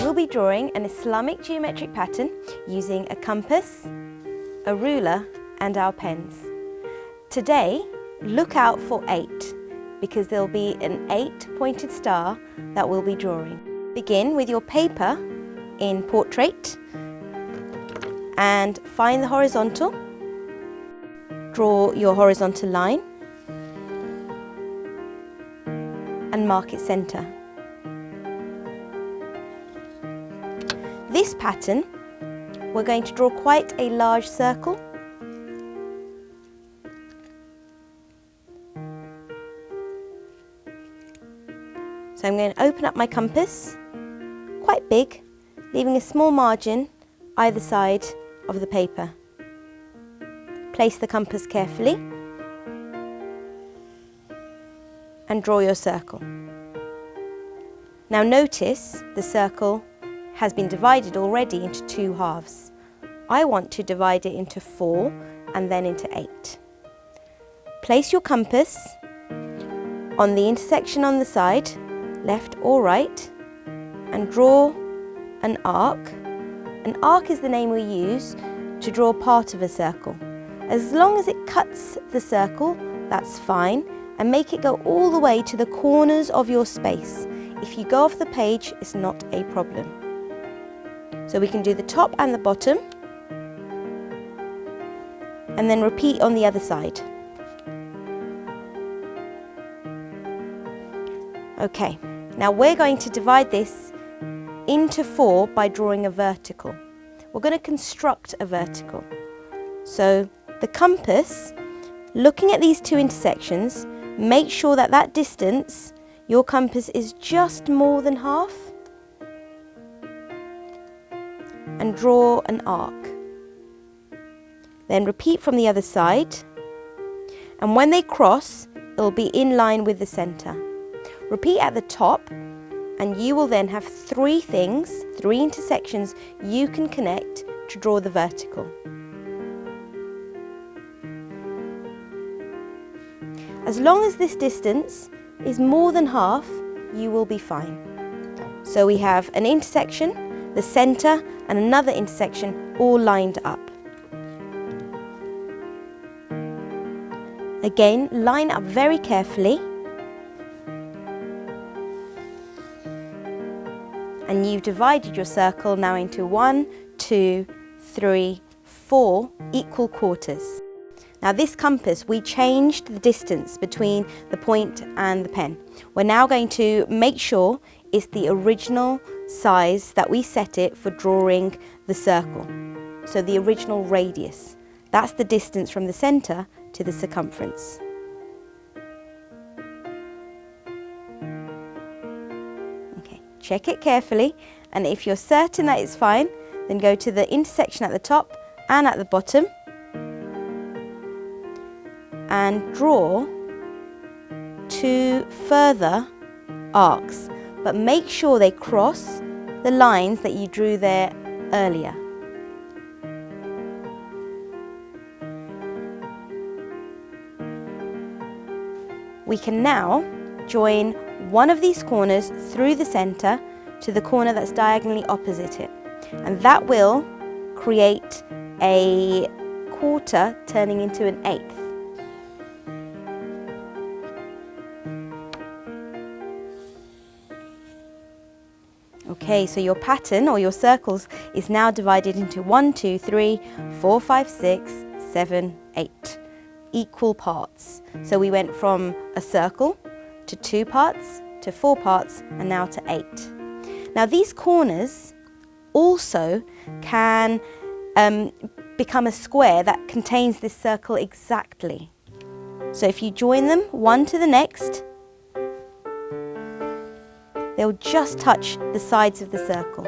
We'll be drawing an Islamic geometric pattern using a compass, a ruler and our pens. Today, look out for 8 because there'll be an 8-pointed star that we'll be drawing. Begin with your paper in portrait and find the horizontal. Draw your horizontal line and mark its centre. This pattern, we're going to draw quite a large circle. So I'm going to open up my compass, quite big, leaving a small margin either side of the paper. Place the compass carefully and draw your circle. Now notice the circle has been divided already into 2 halves. I want to divide it into 4 and then into 8. Place your compass on the intersection on the side, left or right, and draw an arc. An arc is the name we use to draw part of a circle. As long as it cuts the circle, that's fine, and make it go all the way to the corners of your space. If you go off the page, it's not a problem. So we can do the top and the bottom, and then repeat on the other side. Okay, now we're going to divide this into 4 by drawing a vertical. We're going to construct a vertical. So the compass, looking at these 2 intersections, make sure that that distance, your compass is just more than half, and draw an arc. Then repeat from the other side, and when they cross, it'll be in line with the center. Repeat at the top, and you will then have 3 things, 3 intersections you can connect to draw the vertical. As long as this distance is more than half, you will be fine. So we have an intersection, the center, and another intersection all lined up. Again, line up very carefully. And you've divided your circle now into 1, 2, 3, 4 equal quarters. Now this compass, we changed the distance between the point and the pen. We're now going to make sure it's the original size that we set it for drawing the circle. So the original radius. That's the distance from the center to the circumference. Okay, check it carefully, and if you're certain that it's fine, then go to the intersection at the top and at the bottom and draw 2 further arcs, but make sure they cross the lines that you drew there earlier. We can now join one of these corners through the center to the corner that's diagonally opposite it, and that will create a quarter turning into an 1/8. Okay, so your pattern or your circles is now divided into 1, 2, 3, 4, 5, 6, 7, 8 equal parts. So we went from a circle to 2 parts to 4 parts and now to 8. Now these corners also can become a square that contains this circle exactly. So if you join them one to the next, they'll just touch the sides of the circle.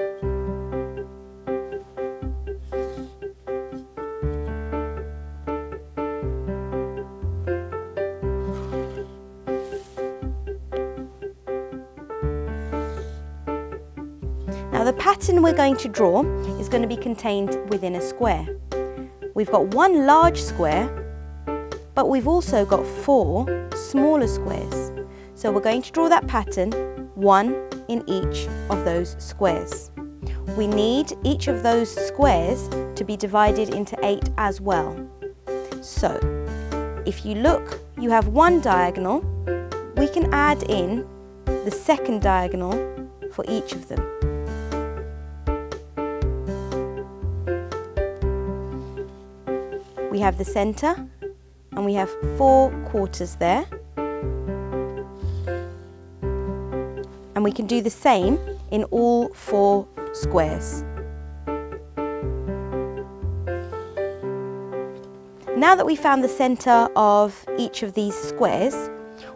Now the pattern we're going to draw is going to be contained within a square. We've got one large square, but we've also got 4 smaller squares. So we're going to draw that pattern, 1 in each of those squares. We need each of those squares to be divided into 8 as well. So if you look, you have one diagonal. We can add in the second diagonal for each of them. We have the center and we have 4 quarters there. And we can do the same in all 4 squares. Now that we found the center of each of these squares,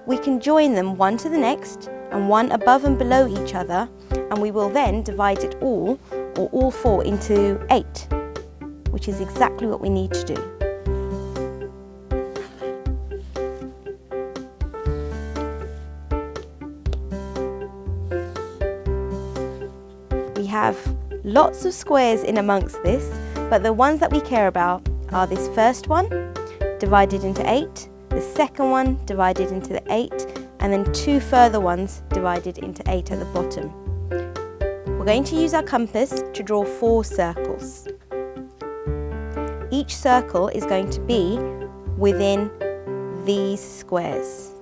we can join them one to the next and one above and below each other, and we will then divide it all, or all 4, into 8, which is exactly what we need to do. We have lots of squares in amongst this, but the ones that we care about are this first one, divided into 8, the second one divided into the 8, and then 2 further ones divided into 8 at the bottom. We're going to use our compass to draw 4 circles. Each circle is going to be within these squares.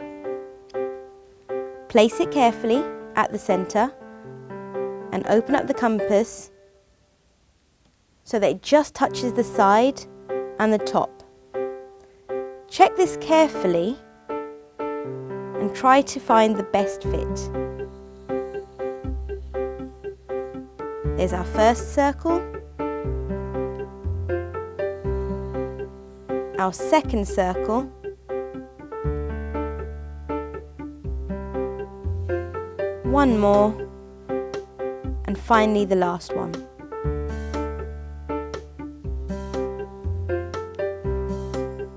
Place it carefully at the center and open up the compass so that it just touches the side and the top. Check this carefully and try to find the best fit. There's our first circle, our second circle, one more, and finally the last one.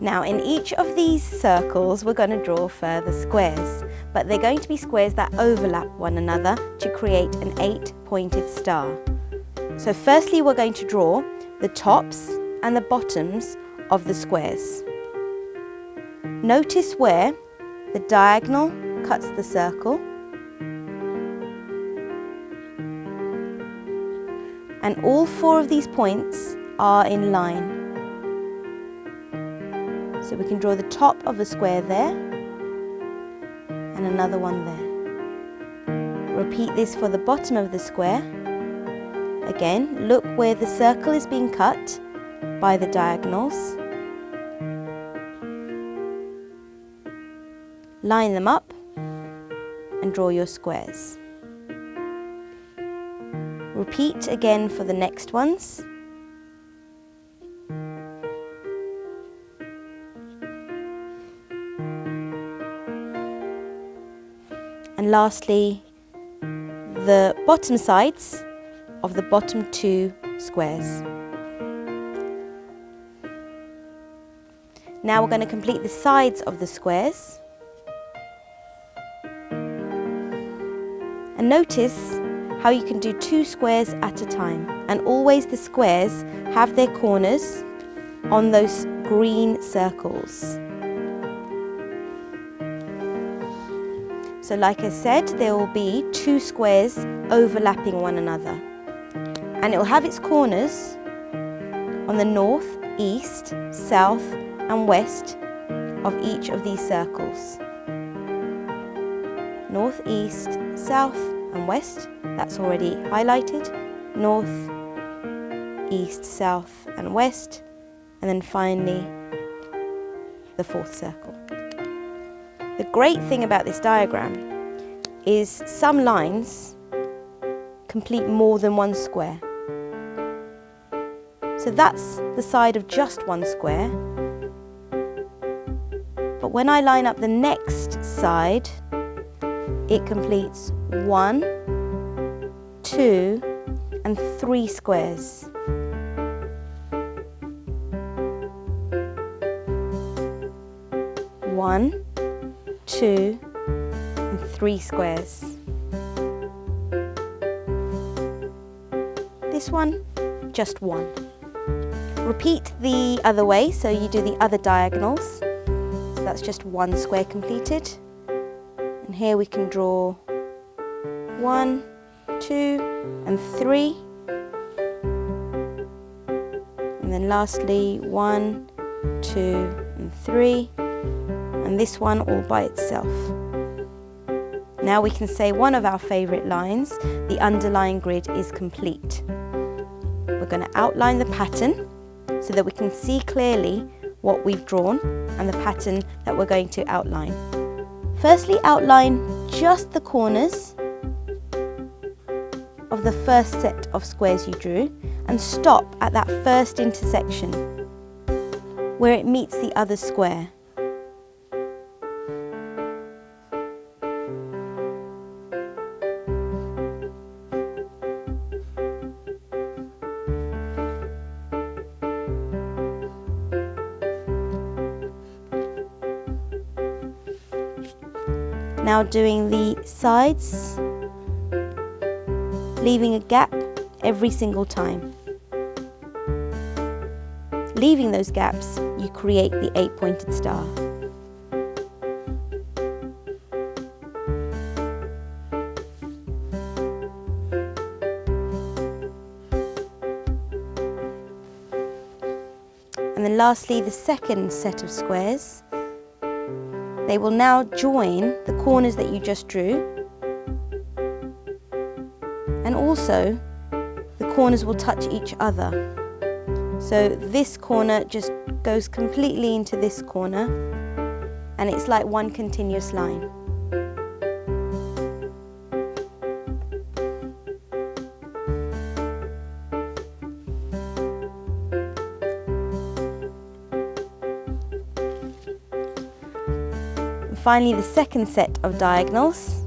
Now in each of these circles we're going to draw further squares, but they're going to be squares that overlap one another to create an 8-pointed star. So firstly we're going to draw the tops and the bottoms of the squares. Notice where the diagonal cuts the circle and all 4 of these points are in line. So we can draw the top of the square there and another one there. Repeat this for the bottom of the square. Again, look where the circle is being cut by the diagonals. Line them up and draw your squares. Repeat again for the next ones. And lastly, the bottom sides of the bottom 2 squares. Now we're going to complete the sides of the squares. And notice how you can do 2 squares at a time. And always the squares have their corners on those green circles. So like I said, there will be 2 squares overlapping one another. And it will have its corners on the north, east, south and west of each of these circles. North, east, south and west, that's already highlighted. North, east, south and west. And then finally, the 4th circle. The great thing about this diagram is some lines complete more than 1 square. So that's the side of just 1 square. But when I line up the next side, it completes 1, 2 and 3 squares. One, 2 and 3 squares. this one, just 1. Repeat the other way, so you do the other diagonals. So that's just 1 square completed. And here we can draw 1, 2 and 3. And then lastly 1, 2 and 3. And this one all by itself. Now we can say one of our favourite lines, the underlying grid is complete. We're going to outline the pattern so that we can see clearly what we've drawn and the pattern that we're going to outline. Firstly, outline just the corners of the first set of squares you drew and stop at that first intersection where it meets the other square. Now doing the sides, leaving a gap every single time. Leaving those gaps, you create the 8-pointed star. And then lastly, the second set of squares. They will now join the corners that you just drew, and also the corners will touch each other. So this corner just goes completely into this corner and it's like one continuous line. Finally, the second set of diagonals.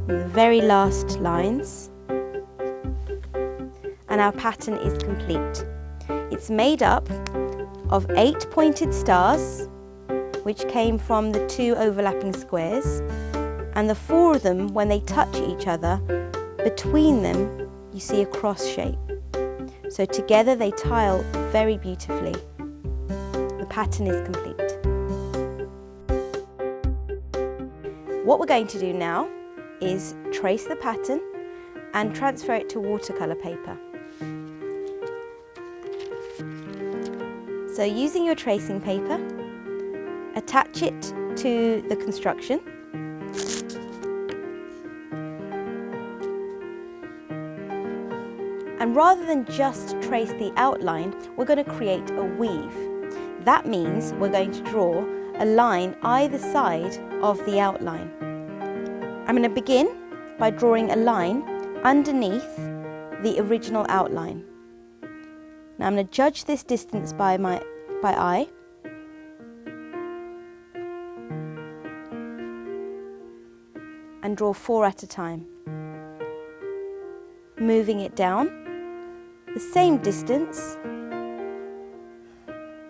The very last lines. And our pattern is complete. It's made up of 8 pointed stars, which came from the 2 overlapping squares, and the 4 of them, when they touch each other, between them you see a cross shape. So together they tile very beautifully. The pattern is complete. What we're going to do now is trace the pattern and transfer it to watercolour paper. So using your tracing paper, attach it to the construction. And rather than just trace the outline, we're going to create a weave. That means we're going to draw a line either side of the outline. I'm going to begin by drawing a line underneath the original outline. Now I'm going to judge this distance by eye. And draw 4 at a time. Moving it down the same distance.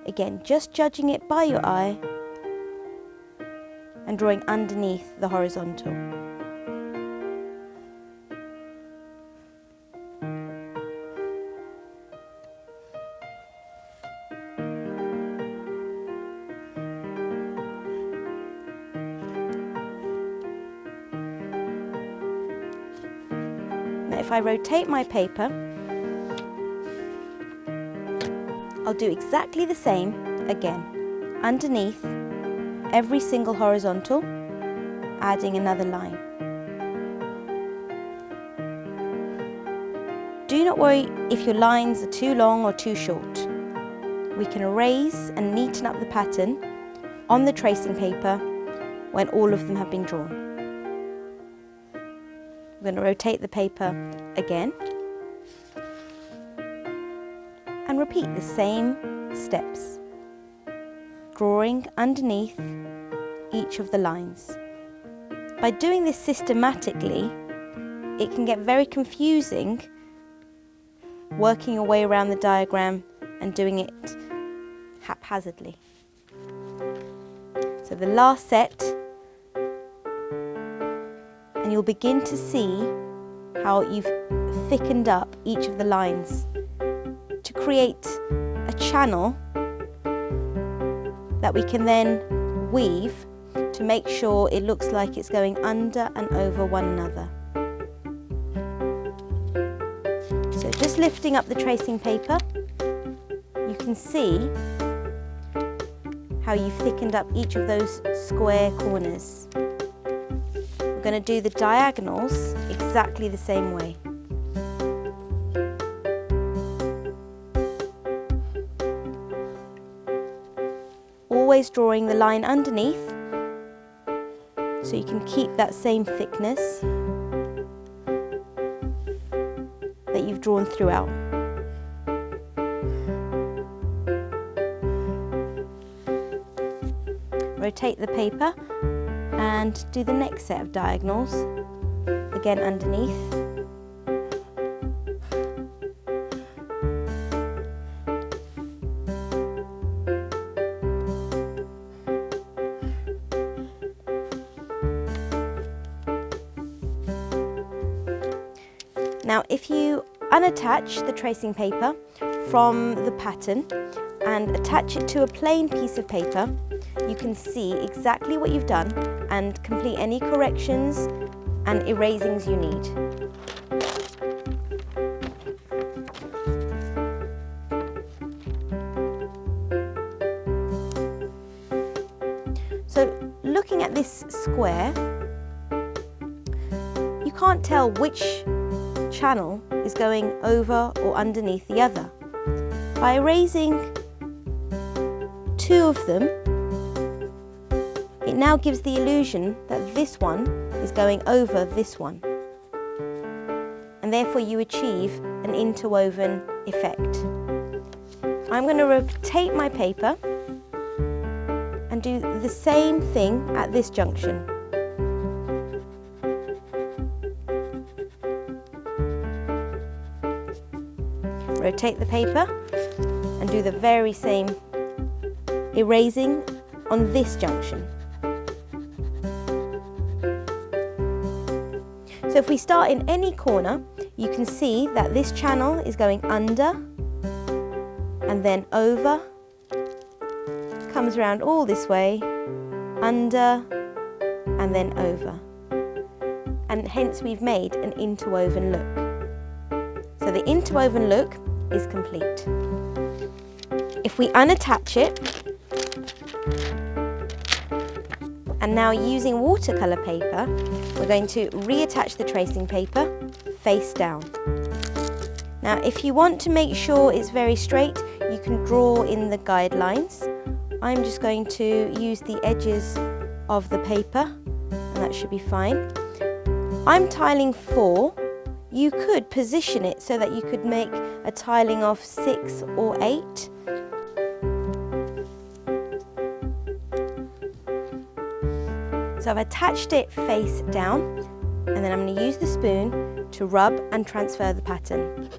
Again, just judging it by your eye and drawing underneath the horizontal. Now if I rotate my paper, I'll do exactly the same again, underneath every single horizontal, adding another line. Do not worry if your lines are too long or too short. We can erase and neaten up the pattern on the tracing paper when all of them have been drawn. I'm going to rotate the paper again and repeat the same steps, drawing underneath each of the lines. By doing this systematically, it can get very confusing working your way around the diagram and doing it haphazardly. So the last set, and you'll begin to see how you've thickened up each of the lines to create a channel that we can then weave to make sure it looks like it's going under and over one another. So just lifting up the tracing paper, you can see how you've thickened up each of those square corners. We're going to do the diagonals exactly the same way. Always drawing the line underneath so you can keep that same thickness that you've drawn throughout. Rotate the paper and do the next set of diagonals, again underneath. Now if you unattach the tracing paper from the pattern and attach it to a plain piece of paper, you can see exactly what you've done and complete any corrections and erasings you need. So looking at this square, you can't tell which channel is going over or underneath the other. By erasing two of them, it now gives the illusion that this one is going over this one, and therefore you achieve an interwoven effect. I'm going to rotate my paper and do the same thing at this junction. Rotate the paper and do the very same erasing on this junction. So if we start in any corner, you can see that this channel is going under and then over, comes around all this way, under and then over. And hence we've made an interwoven look. So the interwoven look is complete. If we unattach it, and now using watercolour paper, we're going to reattach the tracing paper face down. Now if you want to make sure it's very straight, you can draw in the guidelines. I'm just going to use the edges of the paper and that should be fine. I'm tiling 4. You could position it so that you could make a tiling of 6 or 8. So I've attached it face down and then I'm going to use the spoon to rub and transfer the pattern.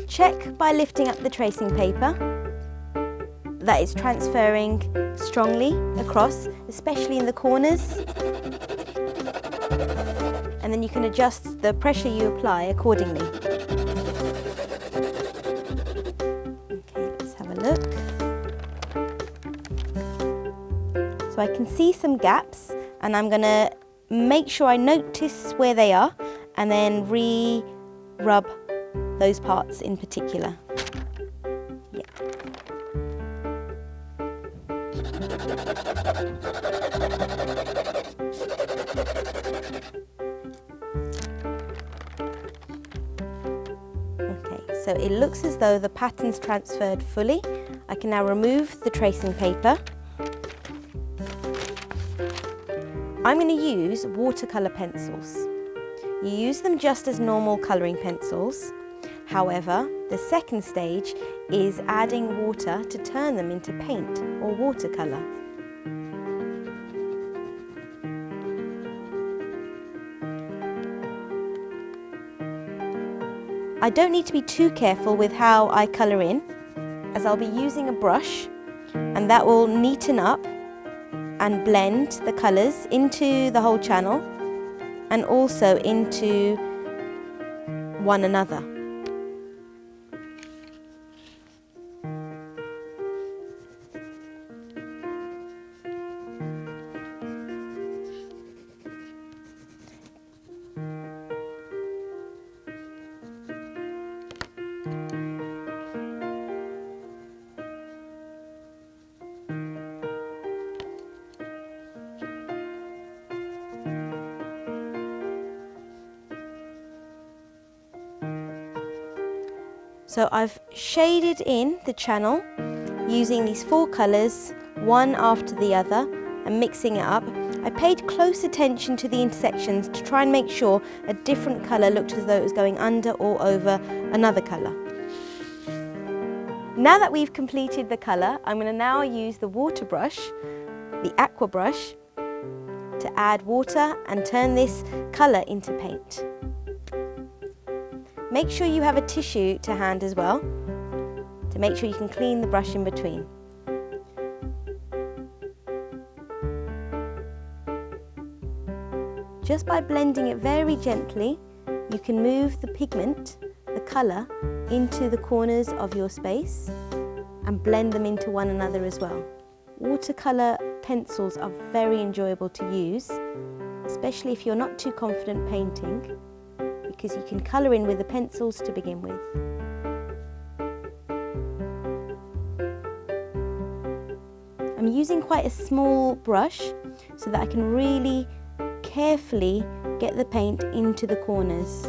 Check by lifting up the tracing paper that it's transferring strongly across, especially in the corners, and then you can adjust the pressure you apply accordingly. Okay, let's have a look. So I can see some gaps and I'm going to make sure I notice where they are and then re-rub those parts in particular. Yeah. Okay, so it looks as though the pattern's transferred fully. I can now remove the tracing paper. I'm going to use watercolour pencils. You use them just as normal colouring pencils. However, the second stage is adding water to turn them into paint or watercolour. I don't need to be too careful with how I colour in, as I'll be using a brush, and that will neaten up and blend the colours into the whole channel and also into one another. So I've shaded in the channel using these 4 colours, one after the other, and mixing it up. I paid close attention to the intersections to try and make sure a different colour looked as though it was going under or over another colour. Now that we've completed the colour, I'm going to now use the water brush, the aqua brush, to add water and turn this colour into paint. Make sure you have a tissue to hand as well, to make sure you can clean the brush in between. Just by blending it very gently, you can move the pigment, the colour, into the corners of your space and blend them into one another as well. Watercolour pencils are very enjoyable to use, especially if you're not too confident painting, because you can colour in with the pencils to begin with. I'm using quite a small brush so that I can really carefully get the paint into the corners.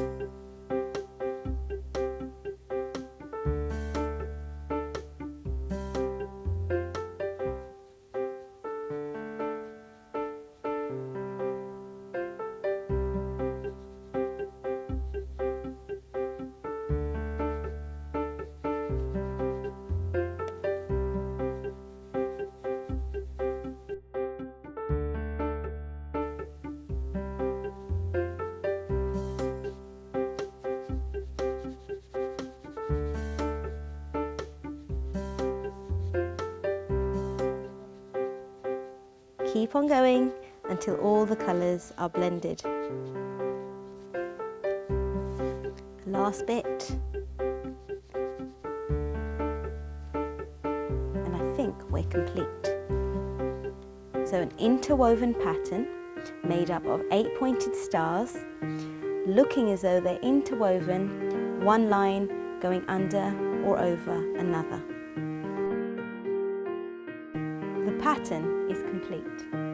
Keep on going until all the colours are blended. Last bit. And I think we're complete. So an interwoven pattern made up of 8 pointed stars, looking as though they're interwoven, one line going under or over another. The pattern is complete.